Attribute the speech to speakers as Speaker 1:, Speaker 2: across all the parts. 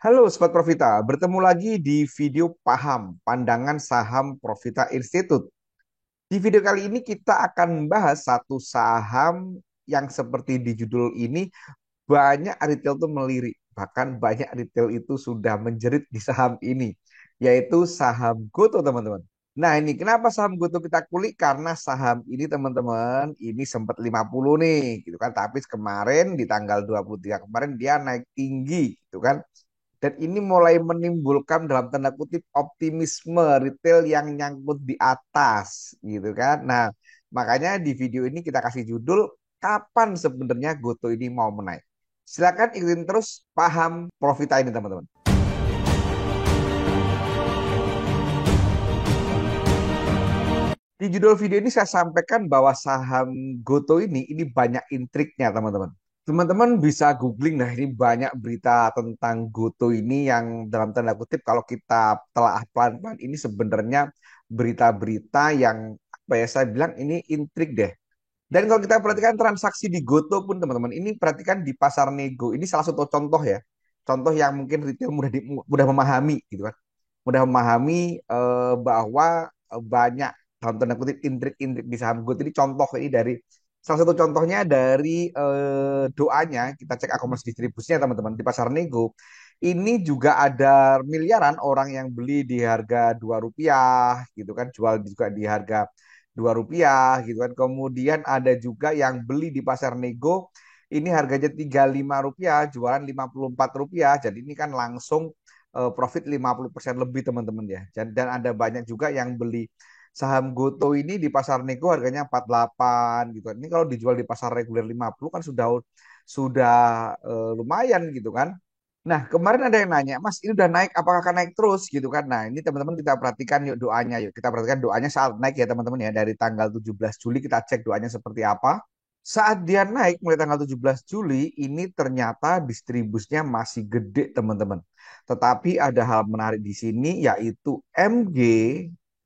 Speaker 1: Halo Sobat Profita, bertemu lagi di video Paham, Pandangan Saham Profita Institute. Di video kali ini kita akan membahas satu saham yang seperti di judul ini banyak retail tuh melirik. Bahkan banyak retail itu sudah menjerit di saham ini, yaitu saham GoTo teman-teman. Nah ini kenapa saham GoTo kita kulik? Karena saham ini teman-teman, ini sempat 50 nih gitu kan. Tapi kemarin di tanggal 23 kemarin dia naik tinggi gitu kan. Dan ini mulai menimbulkan dalam tanda kutip optimisme retail yang nyangkut di atas gitu kan. Nah, makanya di video ini kita kasih judul kapan sebenarnya Goto ini mau menaik. Silakan ikutin terus paham Profita ini teman-teman. Di judul video ini saya sampaikan bahwa saham Goto ini banyak intriknya teman-teman. Teman-teman bisa googling, nah ini banyak berita tentang Goto ini yang dalam tanda kutip kalau kita telah pelan-pelan ini sebenarnya berita-berita yang apa ya saya bilang ini intrik deh. Dan kalau kita perhatikan transaksi di Goto pun teman-teman, ini perhatikan di pasar nego, ini salah satu contoh ya. Contoh yang mungkin retail mudah memahami gitu kan. Mudah memahami bahwa banyak dalam tanda kutip intrik-intrik di saham GoTo ini contoh ini dari salah satu contohnya dari doanya kita cek akumulasi distribusinya teman-teman di pasar nego ini juga ada miliaran orang yang beli di harga Rp2 gitu kan jual juga di harga Rp2 gitu kan kemudian ada juga yang beli di pasar nego ini harganya Rp35 jualan Rp54 jadi ini kan langsung profit 50% lebih teman-teman ya. Dan ada banyak juga yang beli saham Goto ini di pasar nego harganya 48 gitu kan. Ini kalau dijual di pasar reguler 50 kan sudah lumayan gitu kan. Nah, kemarin ada yang nanya, Mas, ini udah naik, apakah akan naik terus gitu kan? Nah, ini teman-teman kita perhatikan yuk doanya yuk. Kita perhatikan doanya saat naik ya teman-teman ya. Dari tanggal 17 Juli kita cek doanya seperti apa. Saat dia naik mulai tanggal 17 Juli, ini ternyata distribusinya masih gede teman-teman. Tetapi ada hal menarik di sini yaitu MG.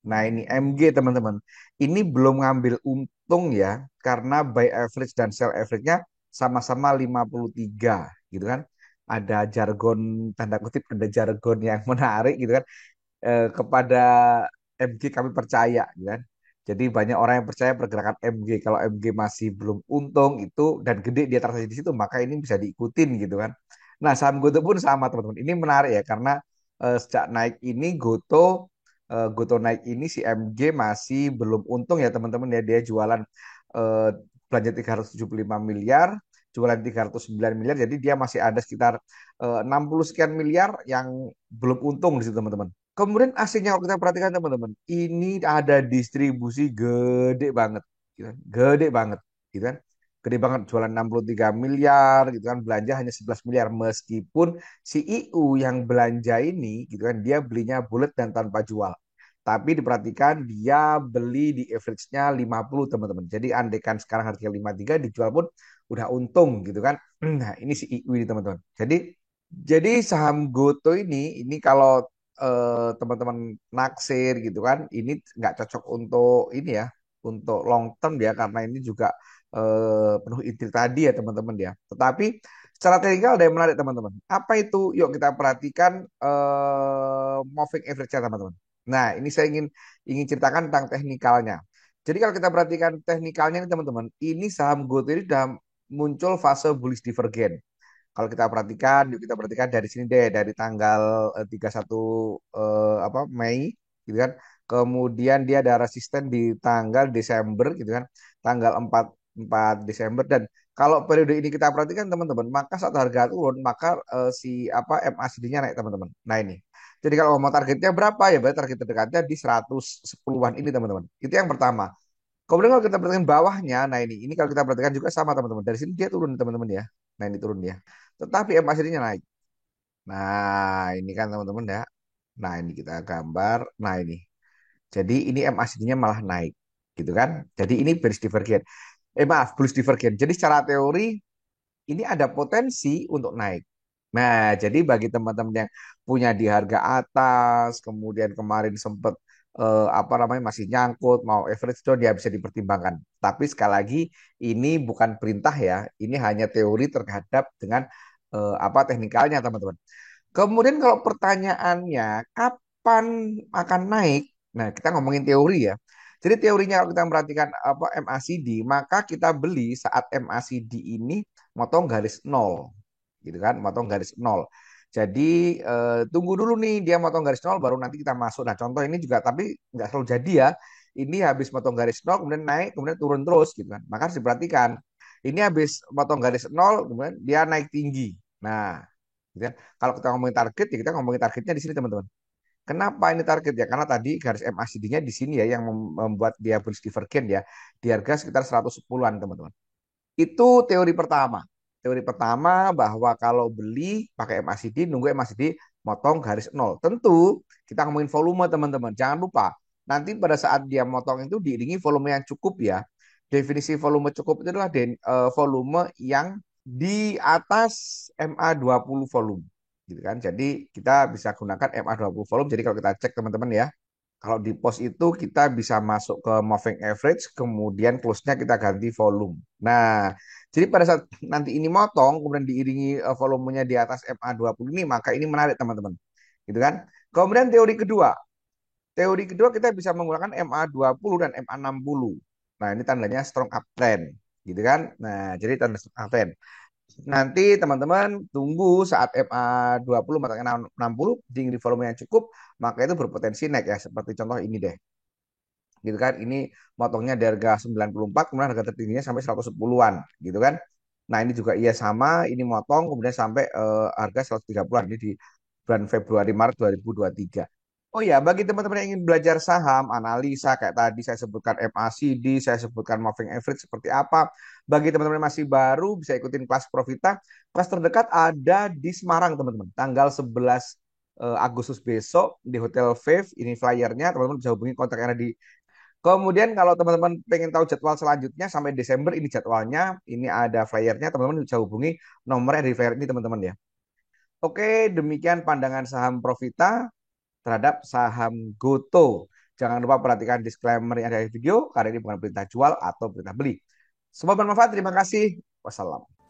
Speaker 1: Nah, ini MG teman-teman. Ini belum ngambil untung ya karena buy average dan sell average-nya sama-sama 53 gitu kan. Ada jargon tanda kutip ada jargon yang menarik gitu kan. Kepada MG kami percaya gitu kan. Jadi banyak orang yang percaya pergerakan MG. Kalau MG masih belum untung itu dan gede dia transaksi di situ maka ini bisa diikutin gitu kan. Nah, saham Goto pun sama teman-teman. Ini menarik ya karena sejak naik ini Goto naik ini si MG masih belum untung ya teman-teman ya dia jualan eh, belanja 375 miliar, jualan 309 miliar jadi dia masih ada sekitar 60 sekian miliar yang belum untung di situ teman-teman. Kemudian aslinya kalau kita perhatikan teman-teman, ini ada distribusi gede banget, gitu kan? Gede banget, gitu kan? Gede banget jualan 63 miliar, gitu kan? Belanja hanya 11 miliar meskipun CEO yang belanja ini, gitu kan? Dia belinya bulat dan tanpa jual. Tapi diperhatikan dia beli di average-nya 50 teman-teman. Jadi andekan sekarang harga 53 dijual pun udah untung gitu kan. Nah, ini CEO ini teman-teman. Jadi saham Goto ini kalau teman-teman naksir gitu kan, ini nggak cocok untuk ini ya, untuk long term ya, karena ini juga penuh intrik tadi ya teman-teman ya. Tetapi secara teknikal ada yang menarik teman-teman. Apa itu? Yuk kita perhatikan moving average-nya teman-teman. Nah, ini saya ingin ceritakan tentang teknikalnya. Jadi kalau kita perhatikan teknikalnya nih teman-teman, ini saham Goto ini sudah muncul fase bullish divergence. Kalau kita perhatikan, yuk kita perhatikan dari sini deh, dari tanggal 31 apa Mei, gitu kan. Kemudian dia ada resisten di tanggal Desember, gitu kan. Tanggal 4 Desember dan kalau periode ini kita perhatikan teman-teman, maka saat harga turun, maka si apa MACD-nya naik teman-teman. Nah ini. Jadi kalau mau targetnya berapa ya? Berarti target terdekatnya di 110-an ini teman-teman. Itu yang pertama. Kemudian kalau kita perhatikan bawahnya, nah ini kalau kita perhatikan juga sama teman-teman. Dari sini dia turun teman-teman ya. Nah ini turun ya. Tetapi MACD-nya naik. Nah ini kan teman-teman ya. Nah ini kita gambar. Nah ini. Jadi ini MACD-nya malah naik. Gitu kan. Jadi ini bearish divergent. Maaf, bullish divergent. Jadi secara teori ini ada potensi untuk naik. Nah, jadi bagi teman-teman yang punya di harga atas, kemudian kemarin sempat apa namanya masih nyangkut, mau average down dia bisa dipertimbangkan. Tapi sekali lagi ini bukan perintah ya, ini hanya teori terhadap dengan apa teknikalnya teman-teman. Kemudian kalau pertanyaannya kapan akan naik? Nah, kita ngomongin teori ya. Jadi teorinya kalau kita perhatikan apa MACD, maka kita beli saat MACD ini motong garis nol, gitu kan? Motong garis nol. Jadi tunggu dulu nih dia motong garis nol, baru nanti kita masuk. Nah, contoh ini juga tapi nggak selalu jadi ya. Ini habis motong garis nol, kemudian naik, kemudian turun terus, gitu kan? Maka harus diperhatikan. Ini habis motong garis nol, kemudian dia naik tinggi. Nah, gitu kan. Kalau kita ngomongin target, ya kita ngomongin targetnya di sini teman-teman. Kenapa ini target ya? Karena tadi garis MACD-nya di sini ya yang membuat dia bullish divergent ya di harga sekitar 110-an teman-teman. Itu teori pertama. Teori pertama bahwa kalau beli pakai MACD, nunggu MACD motong garis nol. Tentu kita ngomongin volume teman-teman. Jangan lupa nanti pada saat dia motong itu diiringi volume yang cukup ya. Definisi volume cukup itu adalah volume yang di atas MA20 volume gitu kan. Jadi kita bisa gunakan MA20 volume. Jadi kalau kita cek teman-teman ya, kalau di pos itu kita bisa masuk ke moving average, kemudian close-nya kita ganti volume. Nah, jadi pada saat nanti ini motong, kemudian diiringi volumenya di atas MA20 ini, maka ini menarik teman-teman. Gitu kan? Kemudian teori kedua. Teori kedua kita bisa menggunakan MA20 dan MA60. Nah, ini tandanya strong uptrend. Gitu kan? Nah, jadi tanda strong uptrend. Nanti teman-teman tunggu saat MA20 atau 60 tinggi volume yang cukup, maka itu berpotensi naik ya. Seperti contoh ini deh. Gitu kan. Ini motongnya di harga 94, kemudian harga tertingginya sampai 110-an. Gitu kan. Nah ini juga iya sama, ini motong kemudian sampai harga 130-an. Ini di bulan Februari Maret 2023. Oh ya, bagi teman-teman yang ingin belajar saham, analisa kayak tadi saya sebutkan MACD, saya sebutkan moving average seperti apa. Bagi teman-teman yang masih baru bisa ikutin kelas Profita. Kelas terdekat ada di Semarang, teman-teman. Tanggal 11 Agustus besok di Hotel Vive. Ini flyernya, teman-teman bisa hubungi kontak yang ada di. Kemudian kalau teman-teman pengen tahu jadwal selanjutnya sampai Desember ini jadwalnya, ini ada flyernya, teman-teman bisa hubungi nomor yang di flyer ini teman-teman ya. Oke, demikian pandangan saham Profita terhadap saham Goto. Jangan lupa perhatikan disclaimer yang ada di video, karena ini bukan perintah jual atau perintah beli. Semoga bermanfaat, terima kasih. Wassalam.